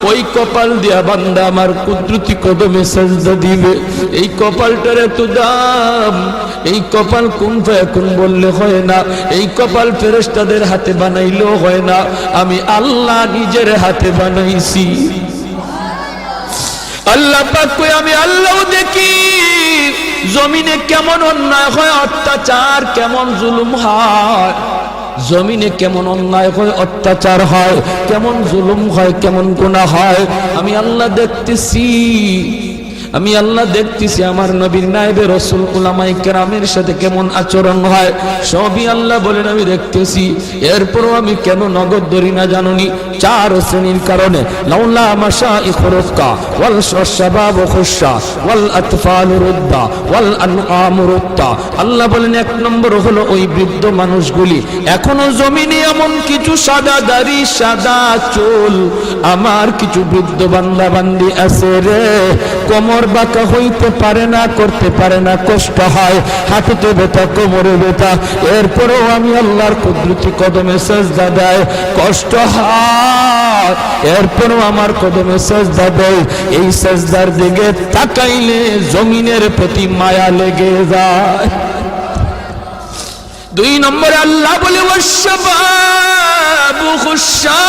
ওই কপাল দিয়া বান্দা আমার কুদরতি কদমে সাজদা দিবে। এই কপালটার এত দাম, এই কপাল কুন ফায়াকুন বললে হয় না, এই কপাল ফেরেশতাদের হাতে বানাইলেও হয় না, আমি আল্লাহ নিজের হাতে বানাইছি। আল্লাহ পাক কই আমি আল্লাহও দেখি জমিনে কেমন অন্যায় হয়, অত্যাচার কেমন জুলুম হয়, জমিনে কেমন অন্যায় হয়, অত্যাচার হয়, কেমন জুলুম হয়, কেমন গুনাহ হয়, আমি আল্লাহ দেখতেছি। আমি আল্লাহ দেখতেছি আমার নবীর নায়েবে রাসূল উলামায়ে কেরামের সাথে কেমন আচরণ হয়, সবই আল্লাহ বলেন আমি দেখতেছি। এরপরও আমি কেন নগদ ধরি না জানুনি? চার শ্রেণীর কারণে। লাউলা মাশাইখ রুক্কা ওয়াল শাবাব খুশা ওয়াল আতফাল রুদ্দা ওয়াল আনআম রুত্তা। আল্লাহ বলেন এক নম্বর হলো ওই বৃদ্ধ মানুষগুলি, এখনো জমিনে এমন কিছু সাদা দাড়ি সাদা চুল আমার কিছু বৃদ্ধ বান্দা বান্দি আছে রে, কোমর বাঁকা হইতে পারে না, করতে পারে না, কষ্ট হয়, হাঁটুতে ব্যথা, কোমরে ব্যথা, এরপরেও আমি আল্লাহর কুদরতি কদমে সাজদা দেয়, কষ্ট হয়, এরপরেও আমার কদমে সাজদা দেয়। এই সাজদার দিকে তাকাইলে জমিনের প্রতি মায়া লেগে যায়। দুই নম্বরে আল্লাহ বলে ওয়াশশাবাবু খুশশা,